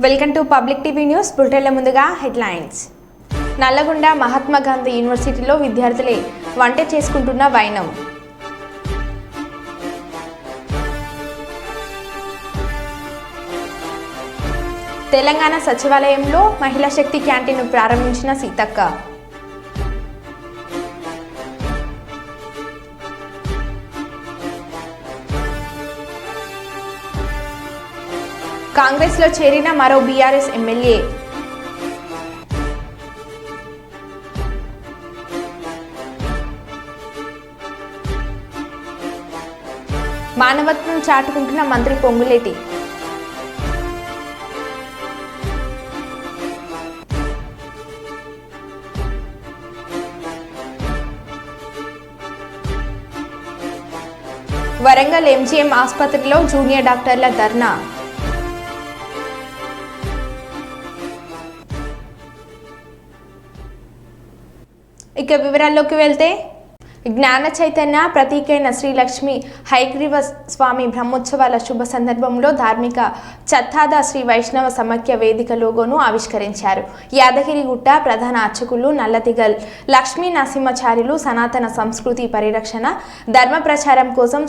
Welcome to public TV news. బులెటిన్ల ముందుగా headlines. Nalgonda Mahatma Gandhi యూనివర్సిటీలో విద్యార్థులే వంట చేసుకుంటున్న వైనం. తెలంగాణ సచివాలయంలో మహిళా శక్తి క్యాంటీన్ను ప్రారంభించిన సీతక్క. కాంగ్రెస్లో చేరిన మరో బీఆర్ఎస్ ఎమ్మెల్యే. మానవత్వం చాటుకుంటున్న మంత్రి పొంగులేటి. వరంగల్ ఎంజీఎం ఆసుపత్రిలో జూనియర్ డాక్టర్ల ధర్నా. ఇక వివరాల్లోకి వెళ్తే, జ్ఞాన చైతన్య ప్రతీకైన శ్రీ లక్ష్మీ హయగ్రీవ స్వామి బ్రహ్మోత్సవాల శుభ సందర్భంలో ధార్మిక చత్తాద శ్రీ వైష్ణవ సమాఖ్య వేదిక లోగోను ఆవిష్కరించారు. యాదగిరిగుట్ట ప్రధాన అర్చకులు నల్లతిగల్ లక్ష్మీ నరసింహాచార్యులు సనాతన సంస్కృతి పరిరక్షణ, ధర్మ ప్రచారం కోసం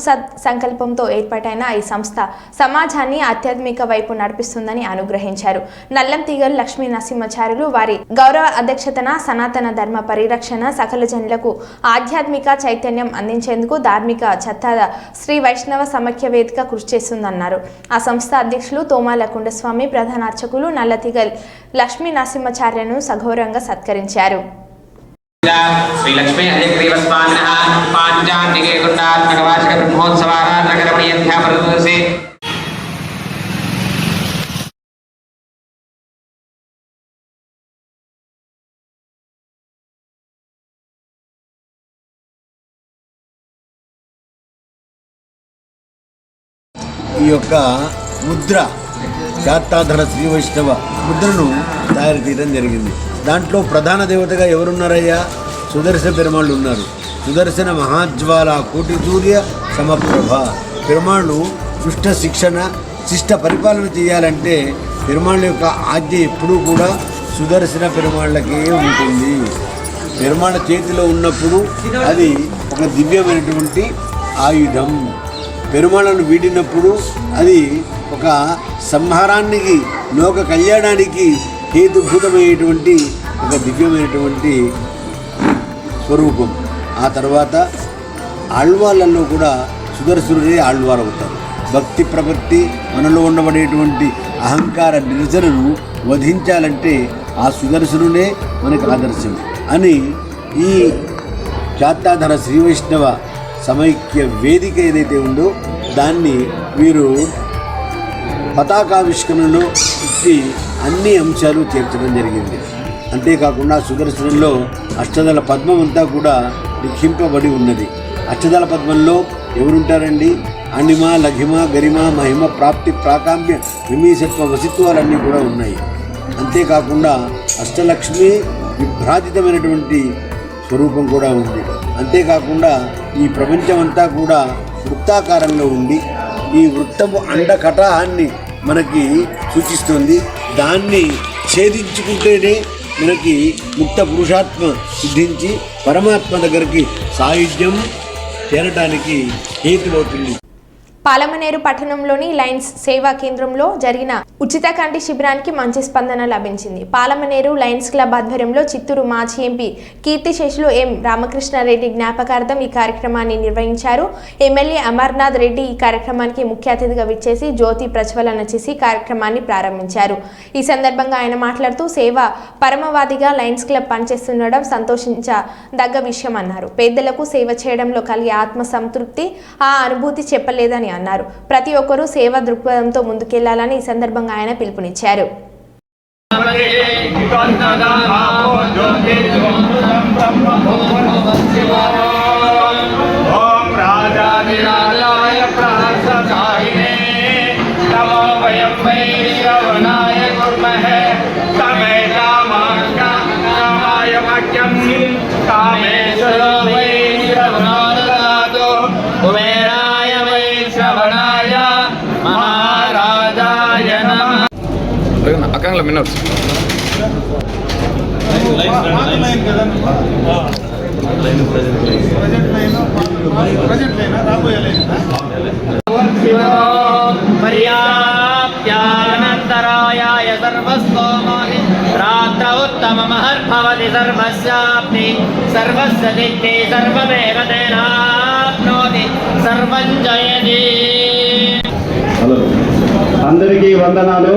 సంకల్పంతో ఏర్పాటైన ఈ సంస్థ సమాజాన్ని ఆధ్యాత్మిక వైపు నడిపిస్తుందని అనుగ్రహించారు. నల్లంతిగల్ లక్ష్మీ నరసింహాచార్యులు వారి గౌరవ అధ్యక్షతన సనాతన ధర్మ పరిరక్షణ, సకల జనులకు ఆధ్యాత్మిక చైతన్యం అందించేందుకు ధార్మిక చత్తాద శ్రీ వైష్ణవ సమాఖ్య వేదిక కృషి చేస్తుందన్నారు. ఆ సంస్థ అధ్యక్షులు తోమాల కుండస్వామి, ప్రధాన అర్చకులు నల్లతిగల్ లక్ష్మీ నరసింహాచార్యను సగౌరవంగా సత్కరించారు. శ్రీ లక్ష్మీ హయగ్రీవ స్వామినః పాంచాన్నికే గుండాత్మక వార్షిక బ్రహ్మోత్సవారాధనకరమణీయధ్యాపనదివసే ఈ యొక్క ముద్ర శాతాధర శ్రీ వైష్ణవ ముద్రను తయారు చేయడం జరిగింది. దాంట్లో ప్రధాన దేవతగా ఎవరున్నారయ్యా? సుదర్శన పెరుమాళ్ళు ఉన్నారు. సుదర్శన మహాజ్వాల కోటి సూర్య సమప్రభ. పెరుమాళ్ళు దుష్ట శిక్షణ, శిష్ట పరిపాలన చేయాలంటే పెరుమాళ్ళ యొక్క ఆజ్ఞ ఎప్పుడూ కూడా సుదర్శన పెరుమాళ్ళకే ఉంటుంది. పెరుమాళ్ళ చేతిలో ఉన్నప్పుడు అది ఒక దివ్యమైనటువంటి ఆయుధం. పెరుమాళ్ళను వీడినప్పుడు అది ఒక సంహారానికి, లోక కళ్యాణానికి హేతుభూతమైనటువంటి ఒక దివ్యమైనటువంటి స్వరూపం. ఆ తర్వాత ఆళ్వాళ్ళల్లో కూడా సుదర్శనుడే ఆళ్వారు అవుతారు. భక్తి ప్రవృత్తి మనలో ఉండబడేటువంటి అహంకార నిరసనను వధించాలంటే ఆ సుదర్శనుడే మనకు ఆదర్శం అని ఈ శాతాధర శ్రీ వైష్ణవ సమైక్య వేదిక ఏదైతే ఉందో దాన్ని వీరు పతాకావిష్కరణలో ఇచ్చి అన్ని అంశాలు చేర్చడం జరిగింది. అంతేకాకుండా సుదర్శనంలో అష్టదళ పద్మం అంతా కూడా లిఖింపబడి ఉన్నది. అష్టదళ పద్మంలో ఎవరుంటారండి? అణిమ, లఘిమ, గరిమ, మహిమ, ప్రాప్తి, ప్రాకామ్య, విమీసత్వ, వసిత్వాలన్నీ కూడా ఉన్నాయి. అంతేకాకుండా అష్టలక్ష్మి విభ్రాజితమైనటువంటి స్వరూపం కూడా ఉంది. అంతేకాకుండా ఈ ప్రపంచమంతా కూడా వృత్తాకారంలో ఉండి ఈ వృత్తము అండకటాహాన్ని మనకి సూచిస్తుంది. దాన్ని ఛేదించుకుంటేనే మనకి ముక్త పురుషాత్మ సిద్ధించి పరమాత్మ దగ్గరికి సాయుధ్యం చేరటానికి హేతువవుతుంది. పాలమనేరు పట్టణంలోని లయన్స్ సేవా కేంద్రంలో జరిగిన ఉచిత కంటి శిబిరానికి మంచి స్పందన లభించింది. పాలమనేరు లయన్స్ క్లబ్ ఆధ్వర్యంలో చిత్తూరు మాజీ ఎంపీ కీర్తిశేషులు ఎం రామకృష్ణారెడ్డి జ్ఞాపకార్థం ఈ కార్యక్రమాన్ని నిర్వహించారు. ఎమ్మెల్యే అమర్నాథ్ రెడ్డి ఈ కార్యక్రమానికి ముఖ్య అతిథిగా విచ్చేసి జ్యోతి ప్రజ్వలన చేసి కార్యక్రమాన్ని ప్రారంభించారు. ఈ సందర్భంగా ఆయన మాట్లాడుతూ సేవ పరమవాదిగా లయన్స్ క్లబ్ పనిచేస్తుండడం సంతోషించదగ్గ విషయం అన్నారు. పేదలకు సేవ చేయడంలో కలిగే ఆత్మ సంతృప్తి, ఆ అనుభూతి చెప్పలేదని అన్నారు. ప్రతి ఒక్కరూ సేవా దృక్పథంతో ముందుకెళ్లాలని ఈ సందర్భంగా ఆయన పిలుపునిచ్చారు. ఛానల్ మిన్నర్స్ पर्याप्त्यानन्तरायाय सर्वस्तोमोहि रात्रौ उत्तममहर्भवति सर्वस्याप्ति सर्वस्य दिक्ते सर्वमेव तेनाप्नोति सर्वं जयति। హలో అందరికీ వందనాలు.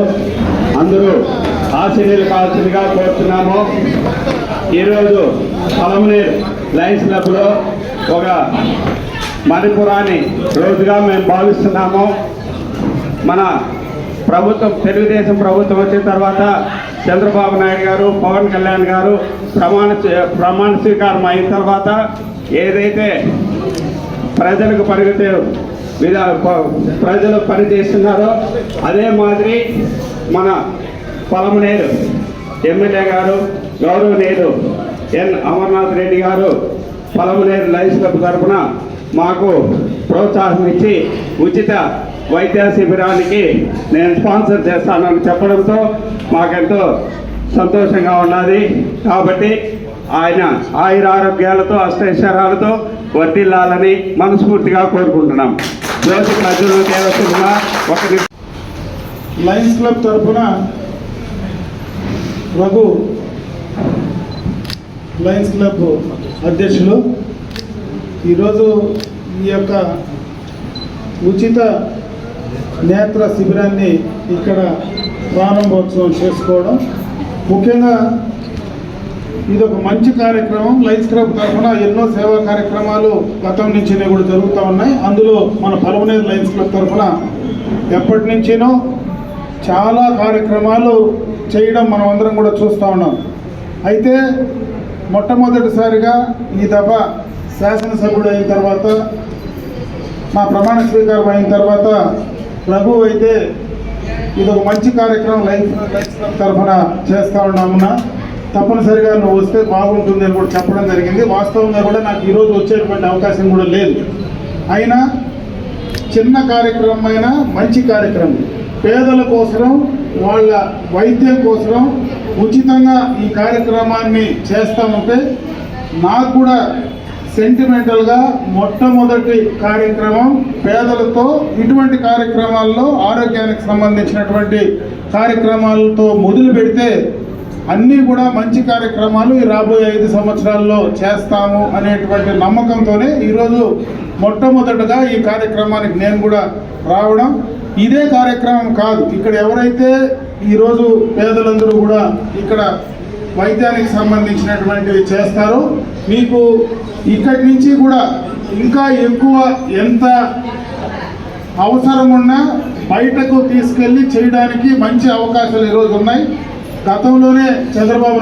అందరూ ఆశీర్వాదాలు కావాల్సిందిగా కోరుతున్నాము. ఈరోజు పలమనేరు లయన్స్ క్లబ్లో ఒక మణిపురాన్ని రోజుగా మేము భావిస్తున్నాము. మన ప్రభుత్వం తెలుగుదేశం ప్రభుత్వం వచ్చిన తర్వాత చంద్రబాబు నాయుడు గారు, పవన్ కళ్యాణ్ గారు ప్రమాణ స్వీకారం అయిన తర్వాత ఏదైతే ప్రజలకు ప్రజలు పనిచేస్తున్నారో అదే మాదిరి మన పలమనేరు ఎమ్మెల్యే గారు గౌరవనీయులు ఎన్ అమర్నాథ్ రెడ్డి గారు పలమనేరు లయన్స్ క్లబ్ తరఫున మాకు ప్రోత్సాహం ఇచ్చి ఉచిత వైద్య శిబిరానికి నేను స్పాన్సర్ చేస్తానని చెప్పడంతో మాకెంతో సంతోషంగా ఉన్నది. కాబట్టి ఆయన ఆయురారోగ్యాలతో అష్టైశ్వర్యాలతో వర్ధిల్లాలని మనస్ఫూర్తిగా కోరుకుంటున్నాం. జ్యోతి ప్రజలు దేవతలుగా ఒక లయన్స్ క్లబ్ తరఫున రఘు లయన్స్ క్లబ్ అధ్యక్షులు ఈరోజు ఈ యొక్క ఉచిత నేత్ర శిబిరాన్ని ఇక్కడ ప్రారంభోత్సవం చేసుకోవడం ముఖ్యంగా ఇది ఒక మంచి కార్యక్రమం. లయన్స్ క్లబ్ తరఫున ఎన్నో సేవా కార్యక్రమాలు గతం నుంచినే కూడా జరుగుతూ ఉన్నాయి. అందులో మన పలమనేరు లయన్స్ క్లబ్ తరఫున ఎప్పటి నుంచినో చాలా కార్యక్రమాలు చేయడం మనం అందరం కూడా చూస్తూ ఉన్నాం. అయితే మొట్టమొదటిసారిగా ఈ దఫా శాసనసభ్యుడు అయిన తర్వాత మా ప్రమాణ స్వీకారం అయిన తర్వాత రఘు అయితే ఇది ఒక మంచి కార్యక్రమం లయన్స్ క్లబ్ తరఫున చేస్తూ ఉన్నామున తప్పనిసరిగా నువ్వు వస్తే బాగుంటుంది అని కూడా చెప్పడం జరిగింది. వాస్తవంగా కూడా నాకు ఈరోజు వచ్చేటువంటి అవకాశం కూడా లేదు. అయినా చిన్న కార్యక్రమం అయినా మంచి కార్యక్రమం పేదల కోసం వాళ్ళ వైద్యం కోసం ఉచితంగా ఈ కార్యక్రమాన్ని చేస్తామంటే నాకు కూడా సెంటిమెంటల్గా మొట్టమొదటి కార్యక్రమం పేదలతో ఇటువంటి కార్యక్రమాల్లో ఆరోగ్యానికి సంబంధించినటువంటి కార్యక్రమాలతో మొదలు పెడితే అన్నీ కూడా మంచి కార్యక్రమాలు ఈ రాబోయే 5 సంవత్సరాల్లో చేస్తాము అనేటువంటి నమ్మకంతోనే ఈరోజు మొట్టమొదటగా ఈ కార్యక్రమానికి నేను కూడా రావడం. ఇదే కార్యక్రమం కాదు, ఇక్కడ ఎవరైతే ఈరోజు పేదలందరూ కూడా ఇక్కడ వైద్యానికి సంబంధించినటువంటివి చేస్తారో మీకు ఇక్కడి నుంచి కూడా ఇంకా ఎక్కువ ఎంత అవసరం ఉన్నా బయటకు తీసుకెళ్ళి చేయడానికి మంచి అవకాశాలు ఈరోజు ఉన్నాయి. గతంలోనే చంద్రబాబు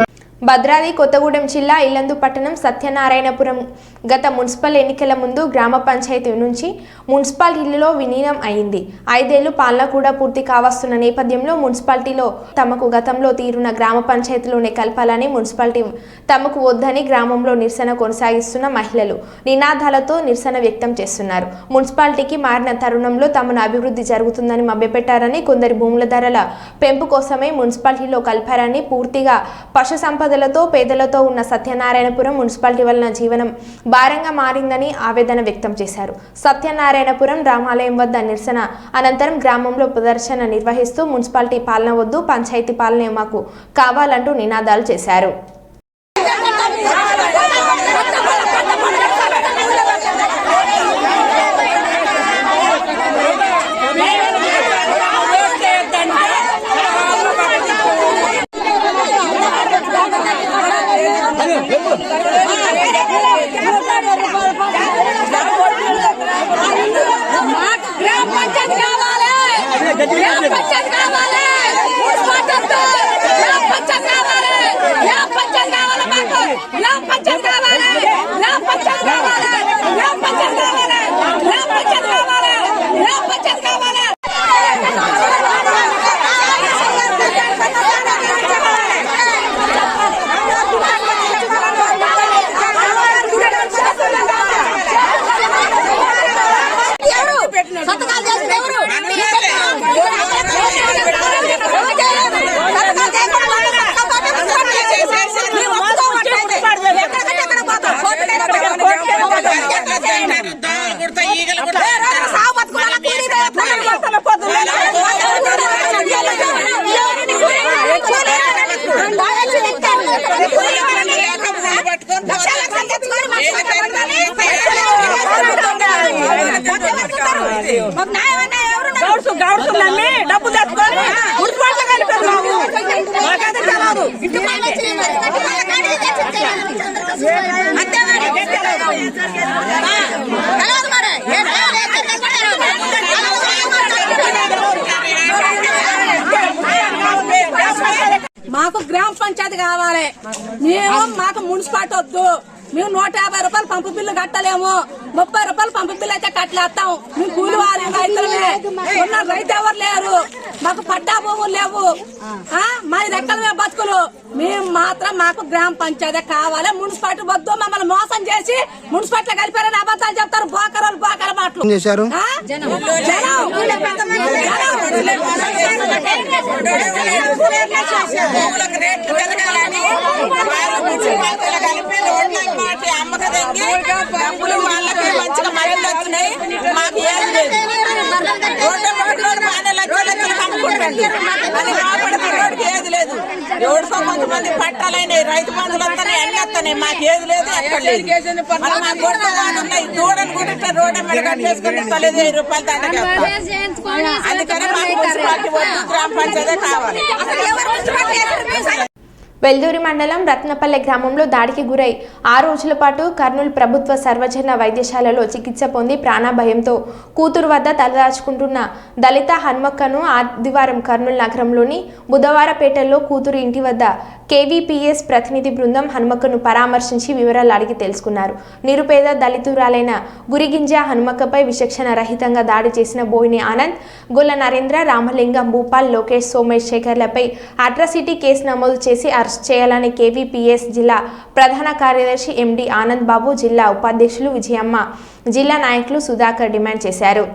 భద్రాద్రి కొత్తగూడెం జిల్లా ఇల్లందు పట్టణం సత్యనారాయణపురం గత మున్సిపల్ ఎన్నికల ముందు గ్రామ పంచాయతీ నుంచి మున్సిపాలిటీలో విలీనం అయింది. 5 ఏళ్లు పాలన కూడా పూర్తి కావస్తున్న నేపథ్యంలో మున్సిపాలిటీలో తమకు గతంలో తీరున్న గ్రామ పంచాయతీలోనే కలపాలని మున్సిపాలిటీ తమకు వద్దని గ్రామంలో నిరసన కొనసాగిస్తున్న మహిళలు నినాదాలతో నిరసన వ్యక్తం చేస్తున్నారు. మున్సిపాలిటీకి మారిన తరుణంలో తమను అభివృద్ధి జరుగుతుందని మభ్యపెట్టారని, కొందరి భూముల ధరల పెంపు కోసమే మున్సిపాలిటీలో కలిపారని, పూర్తిగా పశు సంపదలతో పేదలతో ఉన్న సత్యనారాయణపురం మున్సిపాలిటీ వలన జీవనం భారంగా మారిందని ఆవేదన వ్యక్తం చేశారు. సత్యనారాయణపురం రామాలయం వద్ద నిరసన అనంతరం గ్రామంలో ప్రదర్శన నిర్వహిస్తూ మున్సిపాలిటీ పాలన వద్దు, పంచాయతీ పాలనే మాకు కావాలంటూ నినాదాలు చేశారు. పంచాయతీ కావాలి, డబ్బు తెచ్చుకొని మున్సిపాలిటీ కలిపారు మాకైతే తెలవదు. మాకు గ్రామ పంచాయతీ కావాలి. మాకు మున్సిపాలిటీ వద్దు. మేము 150 రూపాయలు పంపు బిల్లు కట్టలేము. 30 రూపాయలు పంపు బిల్లు అయితే కట్టలేస్తాం. మేము కూలి వారి రైతులమే ఉన్న రైతు ఎవరు లేరు. మాకు పట్టా భూములు లేవు. మాది రెక్కలమే బతుకులు. మేము మాత్రం మాకు గ్రామ పంచాయతీ కావాలి. మున్సిపాలిటీ వద్దు. మమ్మల్ని మోసం చేసి మున్సిపాలిటీ కలిపారని అబద్ధాలు చెప్తారు. బోకరోళ్ళు బోకల మాటలు చేశారు. డబ్బులు వాళ్ళకి మంచిగా మరలు వచ్చినాయి. మాకు ఏది లేదు. రోడ్డుకి ఏది లేదు. ఎవరికో కొంతమంది పట్టాలైనాయి. రైతు బంధువులు వస్తున్నాయి. అన్ని వస్తున్నాయి. మాకు ఏది లేదు. ఎక్కడ లేదు. మా గొడవలు ఉన్నాయి. దూడలు కూడా రోడ్డు మీద కట్టేసుకుని 10,000 రూపాయలు దండగా. అందుకని మాకు మున్సిపాలిటీ వద్దు. గ్రామ పంచాయతీ కావాలి. వెల్దూరి మండలం రత్నపల్లె గ్రామంలో దాడికి గురై 6 రోజుల పాటు కర్నూలు ప్రభుత్వ సర్వజన వైద్యశాలలో చికిత్స పొంది ప్రాణభయంతో కూతురు వద్ద తలదాచుకుంటున్న దళిత హన్మక్కను ఆదివారం కర్నూలు నగరంలోని బుధవారపేటలో కూతురు ఇంటి వద్ద కేవీపీఎస్ ప్రతినిధి బృందం హన్మక్కను పరామర్శించి వివరాలు అడిగి తెలుసుకున్నారు. నిరుపేద దళితురాలైన గురిగింజ హన్మక్కపై విచక్షణ రహితంగా దాడి చేసిన బోయిని ఆనంద్, గొల్ల నరేంద్ర, రామలింగం, భూపాల్, లోకేష్, సోమేష్ శేఖర్లపై అట్రాసిటీ కేసు నమోదు చేసి అరెస్ట్ చేయాలని కేవీపీఎస్ జిల్లా ప్రధాన కార్యదర్శి ఎండి ఆనంద్ బాబు, జిల్లా ఉపాధ్యక్షులు విజయమ్మ, జిల్లా నాయకులు సుధాకర్ డిమాండ్ చేశారు.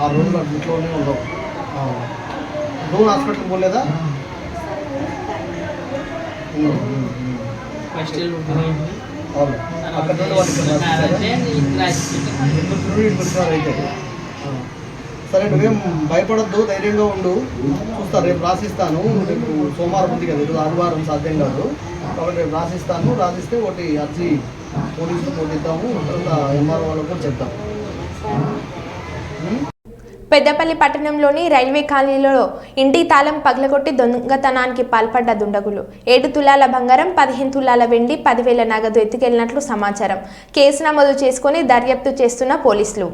ఆ రోజులు అడ్మిట్లోనే ఉండవు. నువ్వు హాస్పిటల్కి పోలేదా? అక్కడ నుండి అయితే సరే, నువ్వేం భయపడద్దు, ధైర్యంగా ఉండు. చూస్తారు, రేపు రాసిస్తాను. రేపు సోమవారం ఉంది కదా, ఈరోజు ఆదివారం సాధ్యం కాదు కాబట్టి రేపు రాసిస్తాను. రాసిస్తే ఒకటి అర్జీ పోలీసులు పోటిద్దాము, తర్వాత ఎంఆర్ఓ వాళ్ళకు కూడా చెప్తాం. పెద్దపల్లి పట్టణంలోని రైల్వే కాలనీలో ఇంటి తాళం పగలగొట్టి దొంగతనానికి పాల్పడ్డ దుండగులు 7 తులాల బంగారం, 15 తులాల వెండి, 10,000 నగదు ఎత్తుకెళ్లినట్లు సమాచారం. కేసు నమోదు చేసుకుని దర్యాప్తు చేస్తున్న పోలీసులు.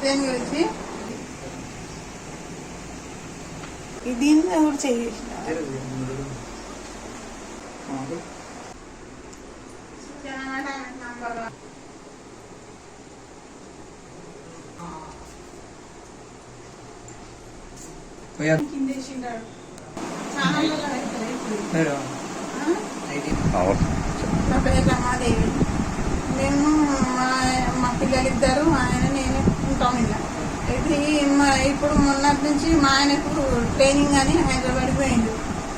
దేని గురించి దీన్ని ఎవరు చేయాలి? నా పేరు రమాదేవి. మేము మా పిల్లలిద్దరు, ఆయన నేను ఉంటాం. ఇలా ఇది ఇప్పుడు మొన్నటి నుంచి మా ఆయనకు ట్రైనింగ్ అని హైదరాబాద్ పోయిండు.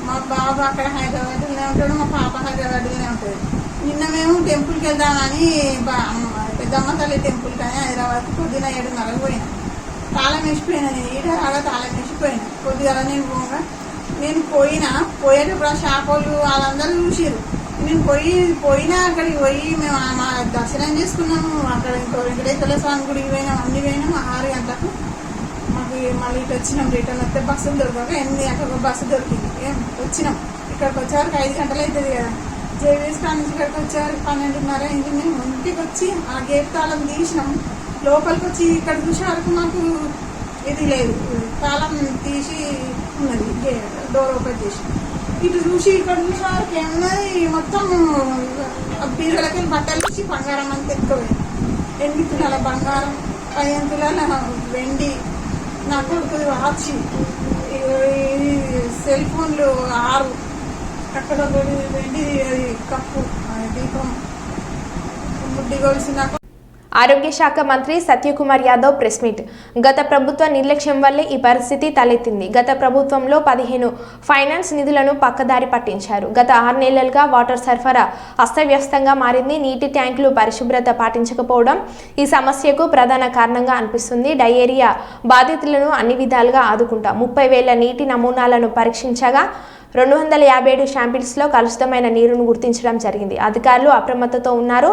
మా బాబు అక్కడ హైదరాబాద్లోనే ఉంటాడు, మా పాప హైదరాబాద్లోనే ఉంటుంది. నిన్న మేము టెంపుల్కి వెళ్దామని పెద్దమ్మ తల్లి టెంపుల్ కానీ హైదరాబాద్ పొద్దున 7:30 పోయినా. తాళం వేసిపోయినా. నేను ఈడ ఆడ తాళం వేసిపోయినా. కొద్దిగా నేను పోయేటప్పుడు ఆ షాప్ వాళ్ళు వాళ్ళందరూ చూసిరు. నేను పోయినా అక్కడికి పోయి మేము మా దర్శనం చేసుకున్నాము. అక్కడ ఇంకో వెంకటేశ్వర స్వామి గుడికి పోయినాం. అన్ని పోయినాం. 6 గంటలకు మాకు మళ్ళీ ఇటు వచ్చినాం. రిటర్న్ వస్తే బస్సులు దొరకక 8 గంటలకు బస్సు దొరికింది. ఇక్కడికి వచ్చేవారికి 5 గంటలు అవుతుంది కదా. జేవీఎస్ కాడ నుంచి ఇక్కడికి వచ్చేవారికి 12:30 అయింది. మేము ఇంటికి వచ్చి ఆ గేట్ తాళం తీసినాం. లోపలికి వచ్చి ఇక్కడ చూసే వరకు మాకు ఇది లేదు, తాళం తీసి ఉన్నది, డోర్ ఓపెన్ చేసి. ఇటు చూసి ఇక్కడ చూసే వరకు ఏమున్నది, మొత్తం బీరులకి బట్టలు తీసి బంగారం అంతా ఎక్కువైంది. 8 తులాల బంగారం, 15 తులాల వెండి, నా కొడుకు వాచి, సెల్ ఫోన్లు 6, అక్కడ వెండి కప్పు దీపం ముడ్డి కొలిసిన. ఆరోగ్య శాఖ మంత్రి సత్యకుమార్ యాదవ్ ప్రెస్ మీట్. గత ప్రభుత్వ నిర్లక్ష్యం వల్లే ఈ పరిస్థితి తలెత్తింది. గత ప్రభుత్వంలో 15 ఫైనాన్స్ నిధులను పక్కదారి పట్టించారు. గత 6 నెలలుగా వాటర్ సరఫరా అస్తవ్యస్తంగా మారింది. నీటి ట్యాంకులు పరిశుభ్రత పాటించకపోవడం ఈ సమస్యకు ప్రధాన కారణంగా అనిపిస్తుంది. డయేరియా బాధితులను అన్ని విధాలుగా ఆదుకుంటాం. 30,000 నీటి నమూనాలను పరీక్షించగా 257 శాంపిల్స్లో కలుషితమైన నీరును గుర్తించడం జరిగింది. అధికారులు అప్రమత్తతో ఉన్నారు.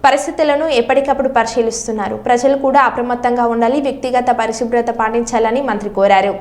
పరిస్థితులను ఎప్పటికప్పుడు పరిశీలిస్తున్నారు. ప్రజలు కూడా అప్రమత్తంగా ఉండాలి. వ్యక్తిగత పరిశుభ్రత పాటించాలని మంత్రి కోరారు.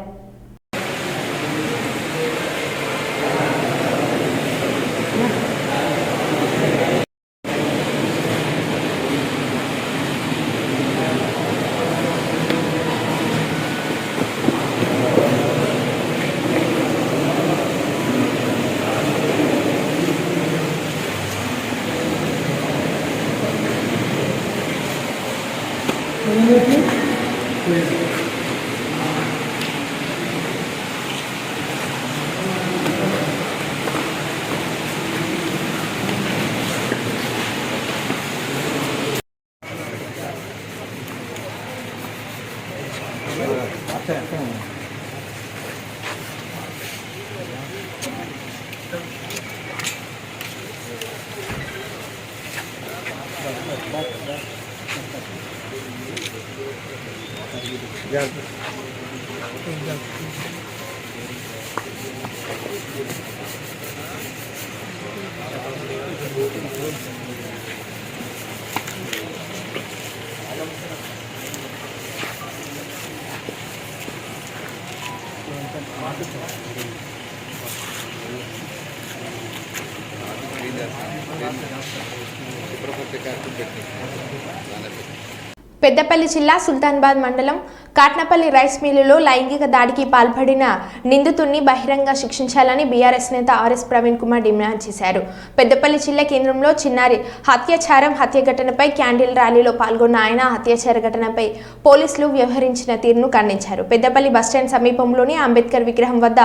పెద్దపల్లి జిల్లా సుల్తానాబాద్ మండలం కాట్నపల్లి రైస్ మిల్లులో లైంగిక దాడికి పాల్పడిన నిందితుడిని బహిరంగ శిక్షించాలని బీఆర్ఎస్ నేత ఆర్ఎస్ ప్రవీణ్ కుమార్ డిమాండ్ చేశారు. పెద్దపల్లి జిల్లా కేంద్రంలో చిన్నారి హత్య ఘటనపై క్యాండిల్ ర్యాలీలో పాల్గొన్న ఆయన హత్యాచార ఘటనపై పోలీసులు వ్యవహరించిన తీరును ఖండించారు. పెద్దపల్లి బస్టాండ్ సమీపంలోని అంబేద్కర్ విగ్రహం వద్ద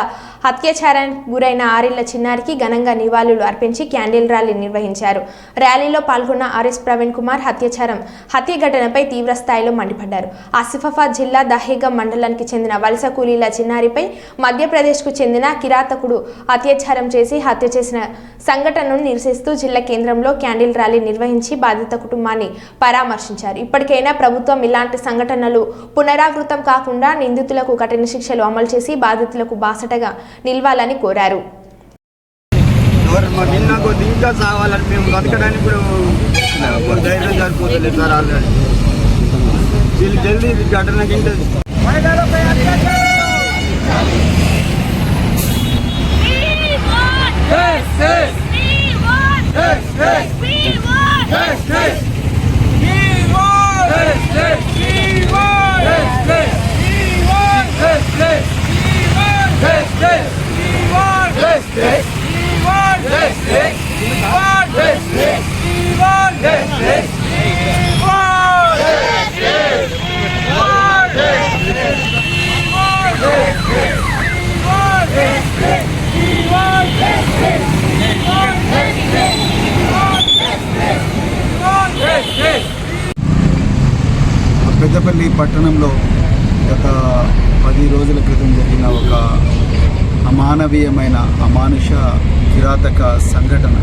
హత్యాచారానికి గురైన 6 ఏళ్ల చిన్నారికి ఘనంగా నివాళులు అర్పించి క్యాండిల్ ర్యాలీ నిర్వహించారు. ర్యాలీలో పాల్గొన్న ఆర్ఎస్ ప్రవీణ్ కుమార్ హత్య ఘటనపై తీవ్ర స్థాయిలో మండిపడ్డారు. ఆసిఫాబాద్ జిల్లా దహేగం మండలానికి చెందిన వలస కూలీల చిన్నారిపై మధ్యప్రదేశ్కు చెందిన కిరాతకుడు అత్యాచారం చేసి హత్య చేసిన సంఘటనను నిరసిస్తూ జిల్లా కేంద్రంలో క్యాండిల్ ర్యాలీ నిర్వహించి బాధిత కుటుంబాన్ని పరామర్శించారు. ఇప్పటికైనా ప్రభుత్వం ఇలాంటి సంఘటనలు పునరావృతం కాకుండా నిందితులకు కఠిన శిక్షలు అమలు చేసి బాధితులకు బాసటగా నిలవాలని కోరారు. ఇంకా సావాలని మేము బతకడానికి కూడా ధైర్యం సరిపోతుంది సార్. ఆల్రెడీ జల్దీ ఘటనకి పెద్దపల్లి పట్టణంలో గత 10 రోజుల క్రితం జరిగిన ఒక అమానవీయమైన అమానుష కిరాతక సంఘటన,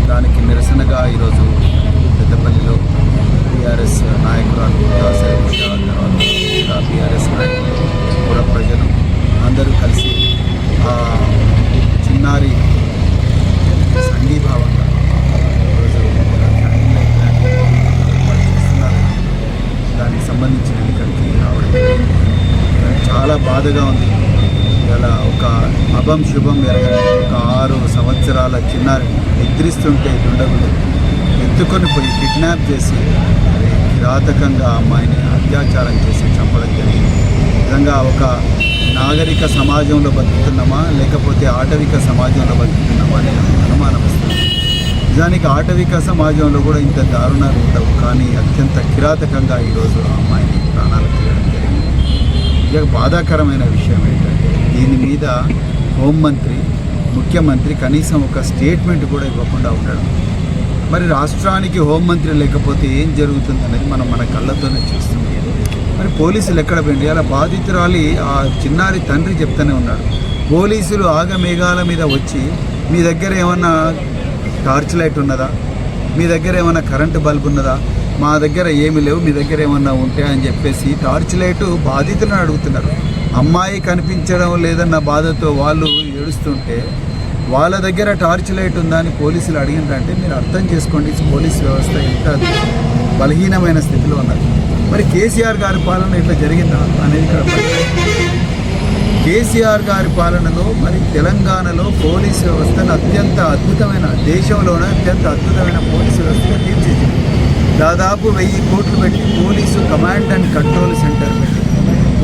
దానికి నిరసనగా ఈరోజు పెద్దపల్లిలో బీఆర్ఎస్ నాయకురాలు తర్వాత బీఆర్ఎస్ నాయకులు కూడా ప్రజలు అందరూ కలిసి ఆ చిన్నారి సంఘీభావంగా ఈరోజు దానికి సంబంధించిన ఇక్కడికి రావడం చాలా బాధగా ఉంది. ఇలా ఒక అభం శుభం ఎరగని ఒక 6 సంవత్సరాల చిన్నారి నిద్రిస్తుంటే దుండగులు ఎత్తుకొని పోయి కిడ్నాప్ చేసి కిరాతకంగా అమ్మాయిని అత్యాచారం చేసి చంపడం జరిగింది. నిజంగా ఒక నాగరిక సమాజంలో బతుకుతున్నామా లేకపోతే ఆటవిక సమాజంలో బతుకుతున్నామా అనే అనుమానం వస్తుంది. నిజానికి ఆటవిక సమాజంలో కూడా ఇంత దారుణాలు ఉండవు, కానీ అత్యంత కిరాతకంగా ఈరోజు ఆ అమ్మాయిని ప్రాణాలు తీయడం జరిగింది. ఇక బాధాకరమైన విషయం ఏంటంటే దీని మీద హోంమంత్రి ముఖ్యమంత్రి కనీసం ఒక స్టేట్మెంట్ కూడా ఇవ్వకుండా ఉండడం. మరి రాష్ట్రానికి హోంమంత్రి లేకపోతే ఏం జరుగుతుంది అనేది మనం మన కళ్ళతోనే చూస్తున్నాం. మరి పోలీసులు ఎక్కడ పోయింది? అలా బాధితురాలి ఆ చిన్నారి తండ్రి చెప్తూనే ఉన్నాడు, పోలీసులు ఆగమేఘాల మీద వచ్చి మీ దగ్గర ఏమన్నా టార్చ్ లైట్ ఉన్నదా, మీ దగ్గర ఏమన్నా కరెంటు బల్బు ఉన్నదా, మా దగ్గర ఏమి లేవు, మీ దగ్గర ఏమన్నా ఉంటే అని చెప్పేసి టార్చ్ లైటు బాధితులను అడుగుతున్నారు. అమ్మాయి కనిపించడం లేదన్న బాధతో వాళ్ళు ఏడుస్తుంటే వాళ్ళ దగ్గర టార్చ్ లైట్ ఉందా అని పోలీసులు అడిగినారంటే మీరు అర్థం చేసుకోండి పోలీస్ వ్యవస్థ ఎంత బలహీనమైన స్థితిలో ఉన్నది. మరి కేసీఆర్ గారి పాలన ఇట్లా జరిగిందా అనేది ఇక్కడ కేసీఆర్ గారి పాలనలో మరి తెలంగాణలో పోలీస్ వ్యవస్థను అత్యంత అద్భుతమైన, దేశంలోనే అత్యంత అద్భుతమైన పోలీసు వ్యవస్థగా తీర్చిదిద్దింది. దాదాపు 1000 కోట్లు పెట్టి police command and control centre పెట్టి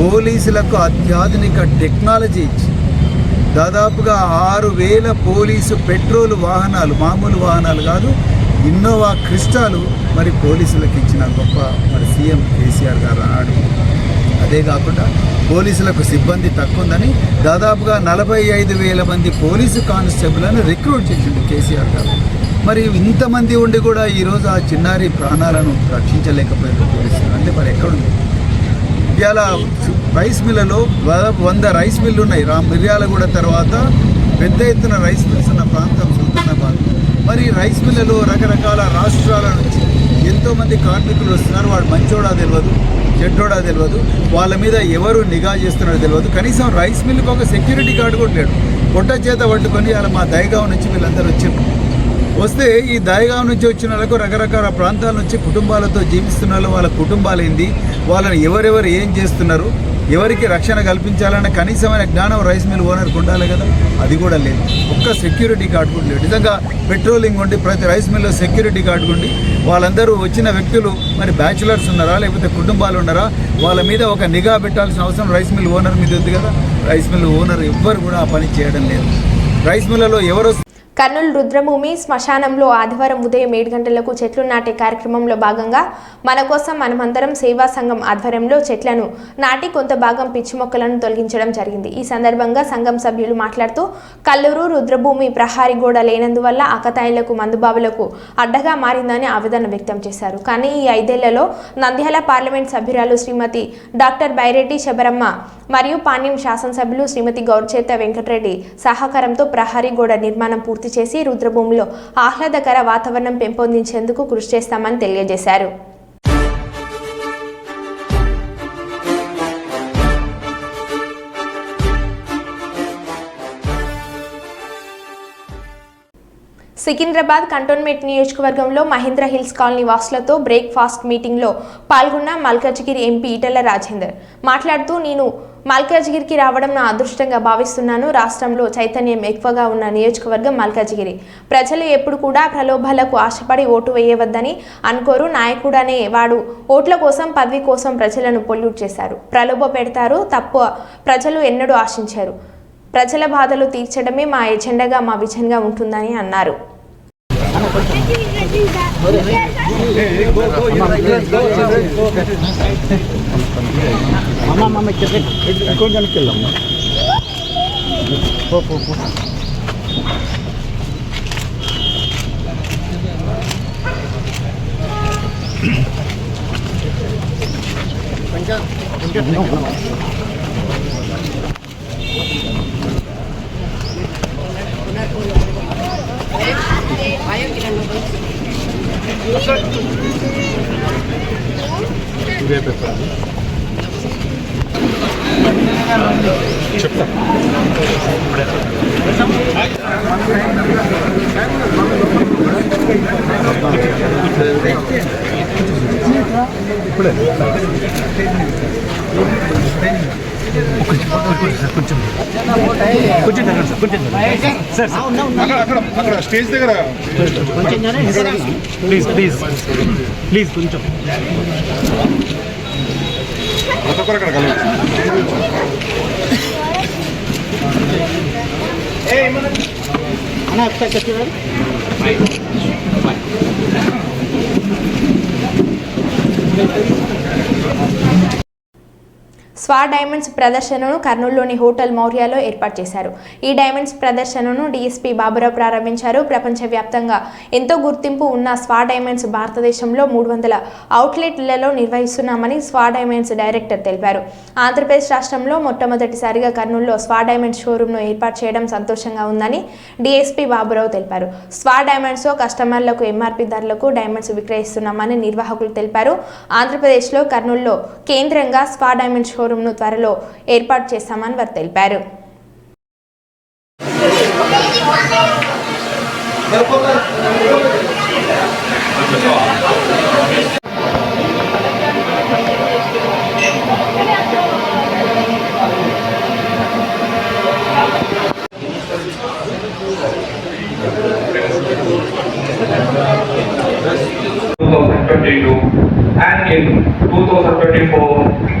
పోలీసులకు అత్యాధునిక టెక్నాలజీ ఇచ్చి దాదాపుగా 6000 పోలీసు పెట్రోల్ వాహనాలు, మామూలు వాహనాలు కాదు, ఇన్నోవా క్రిస్టాలు మరి పోలీసులకు ఇచ్చిన గొప్ప మరి సీఎం కేసీఆర్ గారు అన్నాడు. అదే కాకుండా పోలీసులకు సిబ్బంది తక్కువ ఉందని దాదాపుగా 45,000 మంది పోలీసు కానిస్టేబుల్ని రిక్రూట్ చేసిండు కేసీఆర్ గారు. మరి ఇంతమంది ఉండి కూడా ఈరోజు ఆ చిన్నారి ప్రాణాలను రక్షించలేకపోయారు పోలీసులు అంటే మరి ఎక్కడుంది? ఇవాళ రైస్ మిల్లలో 100 రైస్ మిల్లు ఉన్నాయి. మిర్యాలగూడ తర్వాత పెద్ద ఎత్తున రైస్ మిల్స్ ఉన్న ప్రాంతం సుల్తానాబాద్. మరి రైస్ మిల్లలో రకరకాల రాష్ట్రాల నుంచి ఎంతోమంది కార్మికులు వస్తున్నారు. వాడు మంచోడా తెలియదు, చెడ్డోడా తెలియదు, వాళ్ళ మీద ఎవరు నిఘా చేస్తున్నారో తెలియదు. కనీసం రైస్ మిల్లుకి ఒక సెక్యూరిటీ గార్డు కూడా లేడు. పొట్ట చేత పట్టుకొని అలా మా దయగాం నుంచి వీళ్ళందరూ వచ్చారు. వస్తే ఈ దయగాం నుంచి వచ్చిన వాళ్ళకు రకరకాల ప్రాంతాల నుంచి కుటుంబాలతో జీవిస్తున్న వాళ్ళు, వాళ్ళ కుటుంబాలు ఏంది, వాళ్ళని ఎవరెవరు ఏం చేస్తున్నారు, ఎవరికి రక్షణ కల్పించాలన్న కనీసమైన జ్ఞానం రైస్ మిల్ ఓనర్కి ఉండాలి కదా, అది కూడా లేదు. ఒక్క సెక్యూరిటీ గార్డు కూడా లేదు. నిజంగా పెట్రోలింగ్ ఉండి ప్రతి రైస్ మిల్లో సెక్యూరిటీ గార్డు ఉండి వాళ్ళందరూ వచ్చిన వ్యక్తులు మరి బ్యాచులర్స్ ఉన్నారా లేకపోతే కుటుంబాలు ఉన్నారా, వాళ్ళ మీద ఒక నిఘా పెట్టాల్సిన అవసరం రైస్ మిల్ ఓనర్ మీద ఉంది కదా. రైస్ మిల్ ఓనర్ ఎవ్వరు కూడా ఆ పని చేయడం లేదు. రైస్ మిల్లలో ఎవరు కర్నూలు రుద్రభూమి శ్మశానంలో ఆదివారం ఉదయం 7 గంటలకు చెట్లు నాటే కార్యక్రమంలో భాగంగా మన కోసం మనమందరం సేవా సంఘం ఆధ్వర్యంలో చెట్లను నాటి కొంత భాగం పిచ్చి మొక్కలను తొలగించడం జరిగింది. ఈ సందర్భంగా సంఘం సభ్యులు మాట్లాడుతూ కల్లూరు రుద్రభూమి ప్రహారీ గోడ లేనందువల్ల ఆకతాయిలకు మందుబాబులకు అడ్డగా మారిందని ఆవేదన వ్యక్తం చేశారు. కానీ ఈ 5 ఏళ్లలో నంద్యాల పార్లమెంట్ సభ్యురాలు శ్రీమతి డాక్టర్ బైరెడ్డి శబరమ్మ మరియు పాణ్యం శాసనసభ్యులు శ్రీమతి గౌర్చేత వెంకటరెడ్డి సహకారంతో ప్రహారీ గోడ నిర్మాణం పూర్తి చేసి రుద్రభూమిలో ఆహ్లాదకర వాతావరణం పెంపొందించేందుకు కృషి చేస్తామని తెలియజేశారు. సికింద్రాబాద్ కంటోన్మెంట్ నియోజకవర్గంలో మహేంద్ర హిల్స్ కాలనీ వాసులతో బ్రేక్ఫాస్ట్ మీటింగ్లో పాల్గొన్న మల్కాజ్గిరి ఎంపీ ఈటెల రాజేందర్ మాట్లాడుతూ, నేను మల్కాజ్గిరికి రావడం నా అదృష్టంగా భావిస్తున్నాను. రాష్ట్రంలో చైతన్యం ఎక్కువగా ఉన్న నియోజకవర్గం మల్కాజ్గిరి. ప్రజలు ఎప్పుడు కూడా ప్రలోభాలకు ఆశపడి ఓటు వేయవద్దని అనుకోరు. నాయకుడనే వాడు ఓట్ల కోసం, పదవి కోసం ప్రజలను పొల్యూట్ చేశారు, ప్రలోభ పెడతారు. తప్ప ప్రజలు ఎన్నడూ ఆశించారు. ప్రజల బాధలు తీర్చడమే మా ఎజెండాగా, మా విజన్గా ఉంటుందని అన్నారు. చెప్తా ఇప్పుడే అక్కడ స్టేజ్ దగ్గర ప్లీజ్ ప్లీజ్ ప్లీజ్ కొంచెం అక్కడ కలవాలి. స్వా డైమండ్స్ ప్రదర్శనను కర్నూలులోని హోటల్ మౌర్యాలో ఏర్పాటు చేశారు. ఈ డైమండ్స్ ప్రదర్శనను డీఎస్పీ బాబురావు ప్రారంభించారు. ప్రపంచవ్యాప్తంగా ఎంతో గుర్తింపు ఉన్న స్వా డైమండ్స్ భారతదేశంలో 300 అవుట్లెట్లలో నిర్వహిస్తున్నామని స్వా డైమండ్స్ డైరెక్టర్ తెలిపారు. ఆంధ్రప్రదేశ్ రాష్ట్రంలో మొట్టమొదటిసారిగా కర్నూలులో స్వా డైమండ్స్ షోరూంను ఏర్పాటు చేయడం సంతోషంగా ఉందని డీఎస్పీ బాబురావు తెలిపారు. స్వా డైమండ్స్లో కస్టమర్లకు ఎంఆర్పీ ధరలకు డైమండ్స్ విక్రయిస్తున్నామని నిర్వాహకులు తెలిపారు. ఆంధ్రప్రదేశ్లో కర్నూలులో కేంద్రంగా స్వా డైమండ్ షోరూంను త్వరలో ఏర్పాటు చేస్తామని వారు తెలిపారు. And in 2024,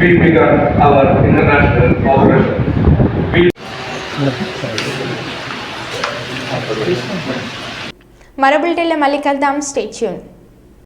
we began our international operation. మరో బులెటిన్లో మళ్ళీ కలుద్దాం. Stay tune.